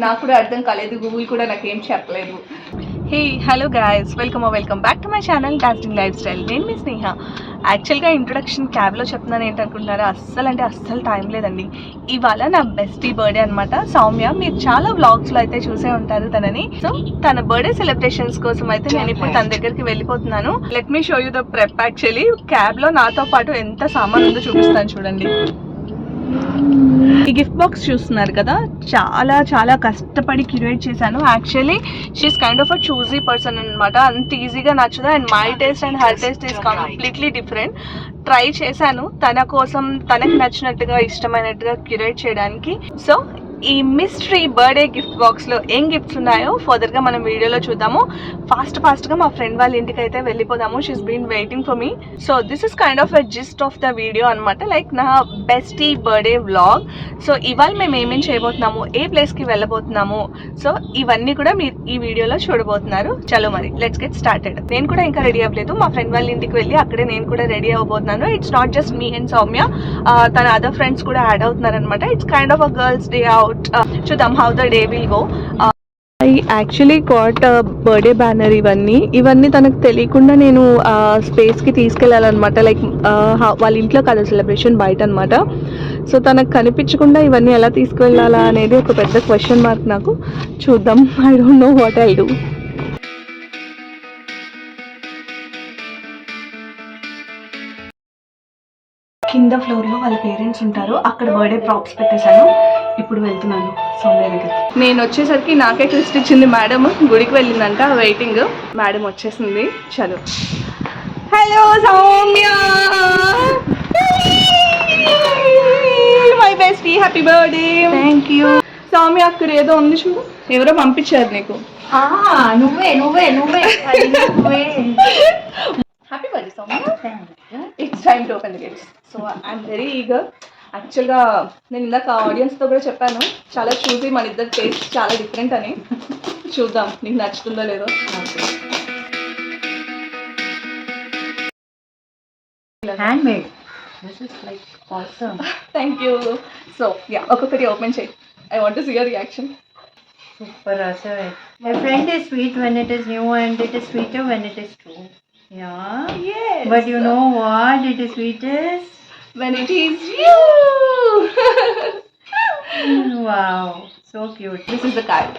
నాకు కూడా అర్థం కాలేదు, గూగుల్ కూడా నాకేం చెప్పలేదు. Hey hello guys, welcome back to my channel dusting life style. నేను మీ స్నేహ. యాక్చువల్గా ఇంట్రొడక్షన్ క్యాబ్లో చెప్తున్నాను ఏంటనుకుంటున్నారా, అస్సలు టైం లేదండి. ఇవాళ నా బెస్టీ బర్త్డే అనమాట, సౌమ్య. మీరు చాలా వ్లాగ్స్లో అయితే చూసే ఉంటారు తనని. సో తన బర్త్డే సెలబ్రేషన్స్ కోసం అయితే నేను ఇప్పుడు తన దగ్గరికి వెళ్ళిపోతున్నాను. Let me show you the prep. Actually క్యాబ్లో నాతో పాటు ఎంత సామాన్ ఉందో చూపిస్తాను చూడండి. ఈ గిఫ్ట్ బాక్స్ చూస్తున్నారు కదా, చాలా కష్టపడి క్యూరేట్ చేశాను. Actually she is kind of a choosy person అనమాట. అంత ఈజీగా నచ్చదు. And my taste and her taste is completely different. Try చేశాను తన కోసం, తనకి నచ్చినట్టుగా, ఇష్టమైనట్టుగా క్యూరేట్ చేయడానికి. సో ఈ మిస్టరీ బర్త్డే గిఫ్ట్ బాక్స్లో ఏం గిఫ్ట్స్ ఉన్నాయో ఫర్దర్గా మనం వీడియోలో చూద్దాము. ఫాస్ట్గా మా ఫ్రెండ్ వాళ్ళ ఇంటికి అయితే వెళ్ళిపోదాము. She's been waiting for me. So this is kind of a gist of the video అనమాట, లైక్ నా బెస్టీ బర్త్డే వ్లాగ్. సో ఇవాళ మేము ఏమేం చేయబోతున్నాము, ఏ ప్లేస్కి వెళ్ళబోతున్నాము, సో ఇవన్నీ కూడా మీరు ఈ వీడియోలో చూడబోతున్నారు. చలో మరి లెట్స్ గెట్ స్టార్టెడ్. నేను కూడా ఇంకా రెడీ అవ్వలేదు. మా ఫ్రెండ్ వాళ్ళ ఇంటికి వెళ్ళి అక్కడే నేను కూడా రెడీ అవ్వబోతున్నాను. It's not just me and Soumya, తన అదర్ ఫ్రెండ్స్ కూడా యాడ్ అవుతున్నారు అనమాట. It's kind of a girls day out. చూద్దాం how the day will go. I actually got birthday banner. ఇవన్నీ తనకు తెలియకుండా నేను స్పేస్కి తీసుకెళ్ళాలన్నమాట. లైక్ వాళ్ళ ఇంట్లో కదా సెలబ్రేషన్, బయట అనమాట. సో తనకు కనిపించకుండా ఇవన్నీ ఎలా తీసుకెళ్ళాలా అనేది ఒక పెద్ద క్వశ్చన్ మార్క్ నాకు. చూద్దాం. I don't know what I do. కింద ఫ్లోర్లో వాళ్ళ పేరెంట్స్ ఉంటారు, అక్కడ బర్త్డే ప్రాప్స్ పెట్టేశాను. ఇప్పుడు వెళ్తున్నాను సౌమ్య దగ్గర. నేను వచ్చేసరికి నాకే ట్విస్ట్ ఇచ్చింది మేడం. గుడికి వెళ్ళిందంట, వెయిటింగ్. మేడం వచ్చేసింది. చలో. Hello Soumya, my bestie, happy birthday. Thank you. Soumya అక్కడ ఏదో ఉంది చూడు, ఎవరో పంపించారు నీకు. నువ్వే happy birthday Soumya. It's time to open the gifts. So I'm very eager. యాక్చువల్గా నేను ఇందాక ఆడియన్స్తో కూడా చెప్పాను, చాలా చూసి మన ఇద్దరు టేస్ట్ చాలా డిఫరెంట్ అని. చూద్దాం నీకు నచ్చుతుందో లేదో. Handmade. This is like awesome. Thank you. So yeah, ఒక్కొక్కటి ఓపెన్ చేయి. I want to see your reaction. Super awesome. A friend is sweet when it is new and it is sweeter when it is true. Yeah. Yes. But you know what? It is sweetest when it is you. Wow. So cute. This is the card.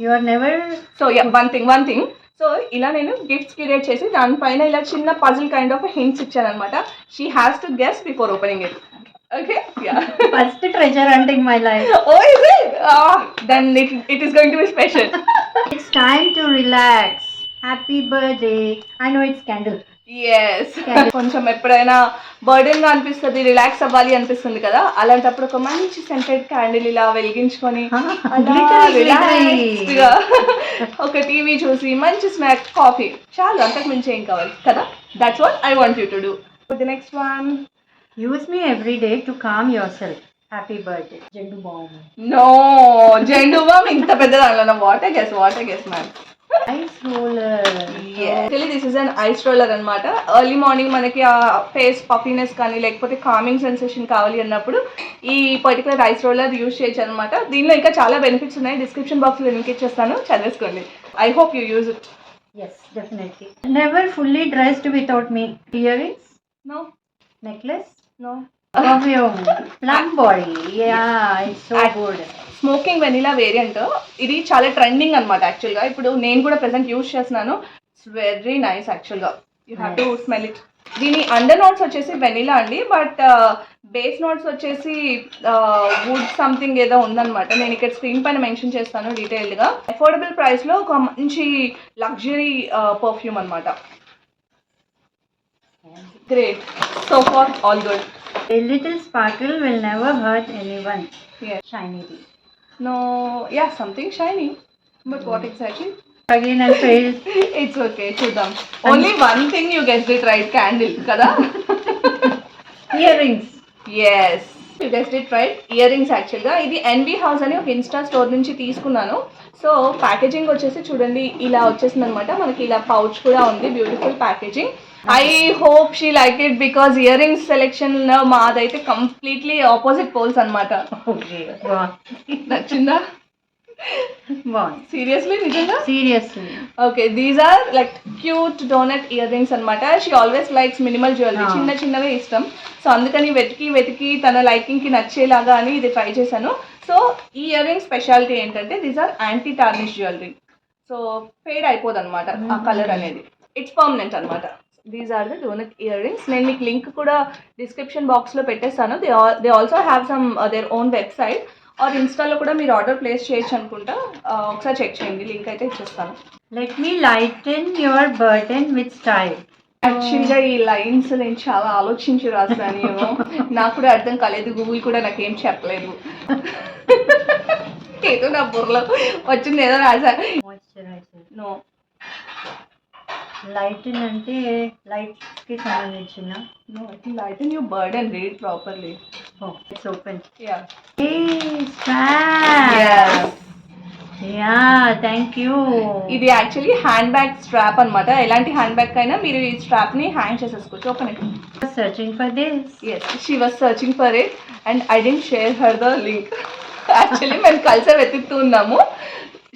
You are never. So yeah, one thing. So ఇలా నేను gifts create చేసి దానిపైన ఇలా చిన్న puzzle kind of hints ఇచ్చాను అనమాట. She has to guess before opening it. Okay, yeah. First treasure hunting my life. Oh, is it? Then it is going to be special. It's time to relax. Happy birthday. I know it's candle. Yes. కొంచెం ఎప్పుడైనా burden గా అనిపిస్తుంది, relax అవ్వాలి అనిపిస్తుంది కదా, అలాంటప్పుడు ఒక మంచి సెంటెడ్ క్యాండిల్ ఇలా వెలిగించుకొని రిలాక్స్డ్ గా ఒక టీవీ చూసి మంచి స్నాక్, కాఫీ, చాలు. అంతకు మించి ఏం కావాలి కదా. That's what I want you to do. The next one. Use me every day to calm yourself. Happy birthday. Jendu bomb. No, Jendu bomb ఇంత పెద్ద దాంట్లో. What a guess man. Ice roller. Yes. Actually this is an ice roller అన్నమాట. Early morning మనకి ఆ face puffiness కానీ లేకపోతే coming sensation కావాలి అన్నప్పుడు ఈ పర్టికులర్ ఐస్ రోలర్ యూజ్ చేయొచ్చు అనమాట. దీనిలో ఇంకా చాలా బెనిఫిట్స్ ఉన్నాయి. డిస్క్రిప్షన్ బాక్స్లో లింక్ ఇచ్చేస్తాను, చదివేసుకోండి. I hope you use it. Yes, definitely. Never fully dressed without me. Earrings? No. Necklace? No. Perfume. Plum body. Yeah, it's so good. Smoking vanilla variant ఇది చాలా ట్రెండింగ్ అనమాట. యాక్చువల్గా ఇప్పుడు నేను కూడా ప్రెసెంట్ యూజ్ చేస్తున్నాను. ఇట్స్ వెరీ నైస్ యాక్చువల్గా. You have to smell it. దీని అండర్ నోట్స్ వచ్చేసి వెనిలా అండి, బట్ బేస్ నోట్స్ వచ్చేసి వుడ్ సంథింగ్ ఏదో ఉందన్నమాట. నేను ఇక్కడ స్క్రీన్ పైన మెన్షన్ చేస్తాను డీటెయిల్డ్గా. అఫోర్డబుల్ ప్రైస్లో ఒక మంచి లగ్జరీ పర్ఫ్యూమ్ అనమాట. Great. So far, all good. A little sparkle will never hurt anyone. Yeah. Shiny. No, yeah, something shiny. But what exactly? Again, I failed. It's okay, chudam. Only one thing you guessed it right, candle, kada? Earrings. Yes. You guest it right. Ear rings యాక్చువల్గా ఇది ఎన్బీ house అని ఒక Insta store నుంచి తీసుకున్నాను. So packaging వచ్చేసి చూడండి ఇలా వచ్చేసింది అనమాట. మనకి ఇలా పౌచ్ కూడా ఉంది, beautiful packaging. I hope she like it because ear rings selection మాదైతే కంప్లీట్లీ ఆపోజిట్ పోల్స్ అనమాట. ఓకే, నచ్చిందా? బాగుంది. సీరియస్లీ, నిజంగా seriously. Okay, these are like cute donut ear rings అనమాట. She always likes minimal jewellery, చిన్న చిన్నవే ఇష్టం. సో అందుకని వెతికి తన లైకింగ్కి నచ్చేలాగా అని ఇది ట్రై చేశాను. సో ఈ ఇయర్ రింగ్ స్పెషాలిటీ ఏంటంటే these are anti tarnish jewellery. So fade అయిపోదు అనమాట ఆ కలర్ అనేది, ఇట్స్ పర్మనెంట్ అనమాట. These are the donut ear rings. నేను మీకు లింక్ కూడా డిస్క్రిప్షన్ బాక్స్లో పెట్టేస్తాను. They also have some their own website or ఇన్స్టాలో కూడా మీరు ఆర్డర్ ప్లేస్ చేయొచ్చు అనుకుంటా. ఒకసారి చెక్ చేయండి, లింక్ అయితే ఇచ్చేస్తాను. Let me lighten your burden with style. యాక్చువల్గా ఈ లైన్స్ నేను చాలా ఆలోచించి రాస్తాను. ఏమో నాకు కూడా అర్థం కాలేదు, గూగుల్ కూడా నాకేం చెప్పలేదు. ఏదో నా బుర్రలో వచ్చింది ఏదో రాసా. నో, లైటన్ అంటే లైట్స్కి సంబంధించిన. No, it lighten your burden, read properly. It's open. Yeah, yeah, thank you. ఇది యాక్చువల్లీ హ్యాండ్ బ్యాగ్ స్ట్రాప్ అనమాట. ఎలాంటి హ్యాండ్ బ్యాగ్ అయినా మీరు ఈ స్ట్రాప్ ని హ్యాంగ్ చేసేసుకోవచ్చు. Open it. Searching for this. Yes, she was searching for it and I didn't share her the link. Actually మేము కలిసే వెతుకుతూ ఉన్నాము,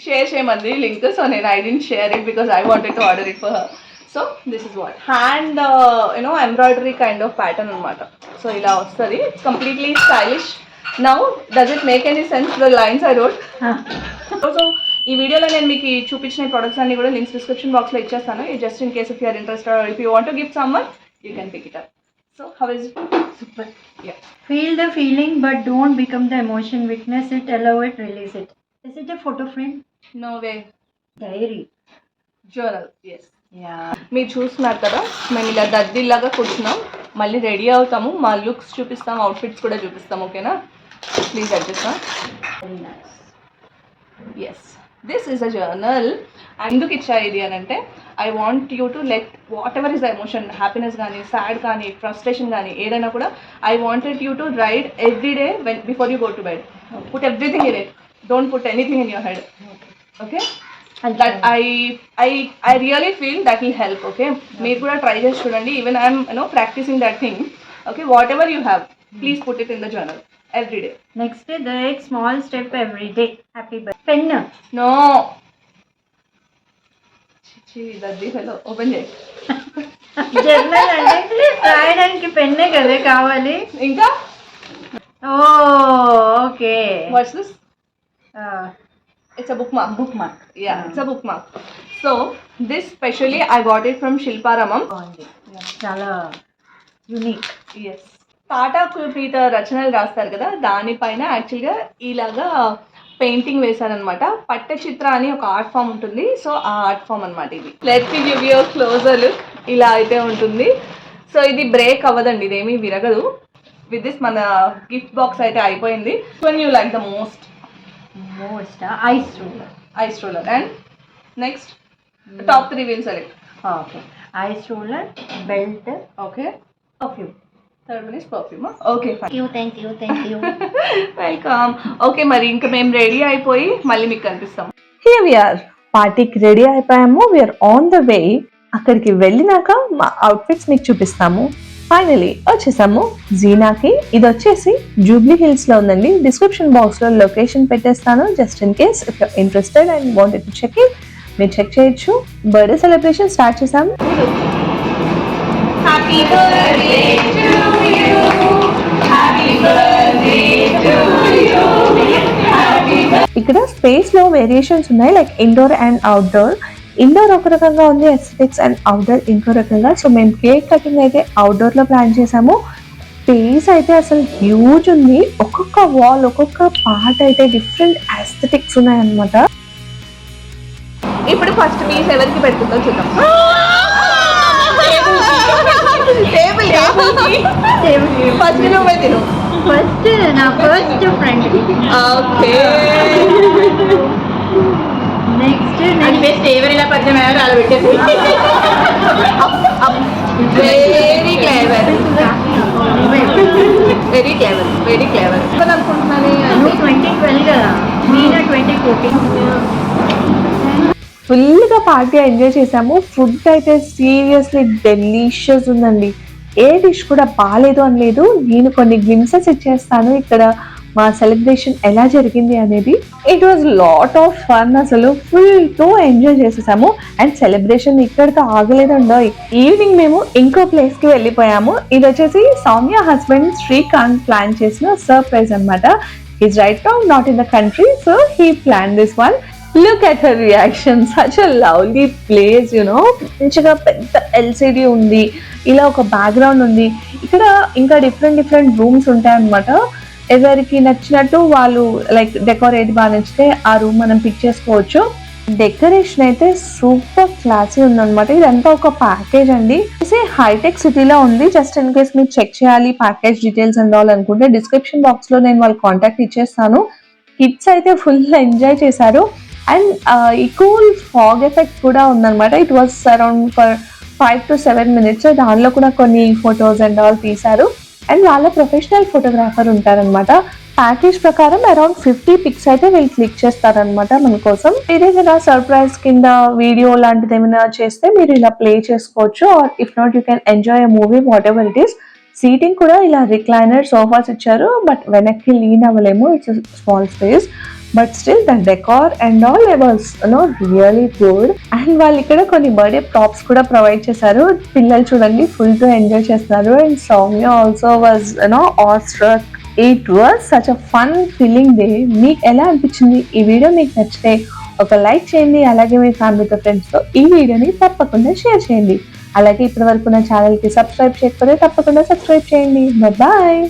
షేర్ చేయమంది లింక్. సో నేను I didn't share it because I wanted to order it for her. So this is what hand embroidery kind of pattern అనమాట. So ఇలా వస్తుంది. It's completely stylish. Now does it make any sense the lines I wrote? So ఈ వీడియోలో నేను మీకు చూపించిన products అన్ని కూడా లింక్స్ డిస్క్రిప్షన్ బాక్స్లో ఇచ్చేస్తాను. Just in case if you are interested or if you want to give someone, you can pick it up. So how is it? Super. Yeah. Feel the feeling but don't become the emotion. Witness it, allow it, release it. Is it a photo frame? No way. Diary. Journal. Yes. Yeah. మీరు చూస్తున్నారు కదా, మేము ఇలా దద్దిల్లాగా కూర్చున్నాం, మళ్ళీ ready అవుతాము, మా looks చూపిస్తాం, అవుట్ఫిట్స్ కూడా చూపిస్తాం. ఓకేనా? Please adjust. Very nice. Yes, this is a journal. ఎందుకు ఇచ్చా ఇది అని అంటే I want you to let whatever is the emotion, happiness కానీ, సాడ్ కానీ, ఫ్రస్ట్రేషన్ కానీ, ఏదైనా కూడా I wanted you to write every day before you go to bed. Put everything in it, don't put anything in your head. Okay, that I really feel that will help. Okay, మీరు కూడా try చేసి చూడండి. Even I'm practising that thing. Okay, whatever you have, please put it in the journal every day. Next day, take small step every day. Happy birthday. Pen. No. Chichi, daddy hello. Open చేయి. Journal అంటే రాయడానికి పెన్నే కదా కావాలి. ఇంకా okay. What's this? It's a bookmark. Bookmark. Yeah, it's a bookmark. So this specially I got it from Shilpa Ramam. చాలా unique. Yes. Tata కృపీత రచనలు రాస్తారు కదా, దానిపైన యాక్చువల్గా ఇలాగా పెయింటింగ్ వేశారనమాట. పట్టచిత్ర అని ఒక ఆర్ట్ ఫామ్ ఉంటుంది. సో ఆ ఆర్ట్ ఫామ్ అనమాట ఇది. Let me give you closer look. ఇలా అయితే ఉంటుంది. సో ఇది బ్రేక్ అవ్వదండి, ఇదేమీ విరగదు. విత్ దిస్ మన గిఫ్ట్ బాక్స్ అయితే అయిపోయింది. One you like the most ice roller. And next top 3 will select. Okay, ice roller, belt, okay, perfume. Third one is perfume. Okay, thank you. Welcome. Okay, మరి ఇంకా మేము ready అయిపోయి మళ్ళీ మీకు కనిపిస్తాం. హియర్ వి ఆర్, పార్టీకి ready అయిపోయాము. We are on the way. అక్కడికి వెళ్ళినాక మా అవుట్ఫిట్స్ మీకు చూపిస్తాము. ఫైనలీ వచ్చేసాము జీనాకి. ఇది వచ్చేసి జూబ్లీ హిల్స్ లో ఉందండి. డిస్క్రిప్షన్ బాక్స్ లో లొకేషన్ పెట్టేస్తాను. Just in case if you interested and wanted to check it, మీరు చెక్ చేయొచ్చు. బర్త్డే సెలబ్రేషన్ స్టార్ట్ చేసాము. Happy birthday to you. Happy birthday to you. ఇక్కడ స్పేస్ లో వేరియేషన్స్ ఉన్నాయి, like indoor and outdoor. Indoor ఒక రకంగా ఉంది ఎస్థెటిక్స్, అండ్ అవుట్డోర్ ఇంకో రకంగా. సో మేము కేక్ కటింగ్ అయితే అవుట్డోర్ లో ప్లాన్ చేసాము. స్పేస్ అయితే అసలు హ్యూజ్ ఉంది. ఒక్కొక్క వాల్, ఒక్కొక్క పార్ట్ అయితే డిఫరెంట్ ఎస్థెటిక్స్ ఉన్నాయన్నమాట. ఇప్పుడు ఫస్ట్ పీస్ ఎవరికి పెడుతుందో చూద్దాం. ఫస్ట్ నువ్వే తిను. ఫస్ట్ నా ఫస్ట్ ఫ్రెండ్. ఓకే, నెక్స్ట్ అది బెస్ట్. ఎవరైనా పరిచయం అయ్యారో అలా పెట్టేసి. Very clever. Very clever, very clever. అనుకుంటున్నాను నువ్వు 2012 కదా, మీనా 2014. ఫుల్గా పార్టీ ఎంజాయ్ చేసాము. ఫుడ్ అయితే సీరియస్లీ డెలిషియస్ ఉందండి. ఏ డిష్ కూడా బాగాలేదు అని లేదు. నేను కొన్ని గ్లిమ్సెస్ ఇచ్చేస్తాను ఇక్కడ మా సెలబ్రేషన్ ఎలా జరిగింది అనేది. It was lot of fun. అసలు ఫుల్తో ఎంజాయ్ చేసేసాము. అండ్ సెలబ్రేషన్ ఇక్కడితో ఆగలేదండో. ఈవినింగ్ మేము ఇంకో ప్లేస్కి వెళ్ళిపోయాము. ఇది వచ్చేసి సౌమ్య హస్బెండ్ శ్రీకాంత్ ప్లాన్ చేసిన సర్ప్రైజ్ అనమాట. Is right now not in the country, so he plan this one. Look at her reaction. Such a lovely place, you know. మంచిగా పెద్ద ఎల్సిడి ఉంది, ఇలా ఒక బ్యాక్గ్రౌండ్ ఉంది. ఇక్కడ ఇంకా డిఫరెంట్ రూమ్స్ ఉంటాయి అన్నమాట. ఎవరికి నచ్చినట్టు వాళ్ళు లైక్ డెకరేట్ బాగా నచ్చితే ఆ రూమ్ మనం పిక్ చేసుకోవచ్చు. డెకరేషన్ అయితే సూపర్ క్లాసీ ఉందన్నమాట. ఇదంతా ఒక ప్యాకేజ్ అండి. హైటెక్ సిటీలో ఉంది. జస్ట్ ఇన్ కేస్ మీరు చెక్ చేయాలి ప్యాకేజ్ డీటెయిల్స్ అనుకుంటే డిస్క్రిప్షన్ బాక్స్ లో నేను వాళ్ళ కాంటాక్ట్ ఇచ్చేస్తాను. కిడ్స్ అయితే ఫుల్ ఎంజాయ్ చేశారు. అండ్ ఈ కూల్ ఫాగ్ ఎఫెక్ట్ కూడా ఉందన్నమాట. It was around for 5 to 7 minutes. దానిలో కూడా కొన్ని ఫొటోస్ అండ్ ఆల్ తీశారు. అండ్ వాళ్ళ ప్రొఫెషనల్ ఫోటోగ్రాఫర్ ఉంటారనమాట. ప్యాకేజ్ ప్రకారం అరౌండ్ 50 పిక్స్ అయితే వీళ్ళు క్లిక్ చేస్తారనమాట మన కోసం. మీరు ఏదైనా సర్ప్రైజ్ కింద వీడియో లాంటిది ఏమైనా చేస్తే మీరు ఇలా ప్లే చేసుకోవచ్చు. Or if not you can enjoy a movie whatever it is. Seating కూడా ఇలా రిక్లైనర్ సోఫాస్ ఇచ్చారు. బట్ వెనక్కి లీన్ అవ్వలేము. It's small space. But still the decor and all was really good. And వాళ్ళు ఇక్కడ కొన్ని birthday props కూడా provide చేశారు. పిల్లలు చూడండి ఫుల్ గా ఎంజాయ్ చేస్తున్నారు. And Soumya also was all struck. It was such a fun feeling day. మీకు ఎలా అనిపించింది? ఈ వీడియో మీకు నచ్చితే ఒక లైక్ చేయండి. అలాగే మీ ఫ్యామిలీతో ఫ్రెండ్స్తో ఈ వీడియోని తప్పకుండా షేర్ చేయండి. అలాగే ఇప్పటి వరకు నా ఛానల్కి సబ్స్క్రైబ్ చేయకపోతే తప్పకుండా సబ్స్క్రైబ్ చేయండి. బాయ్.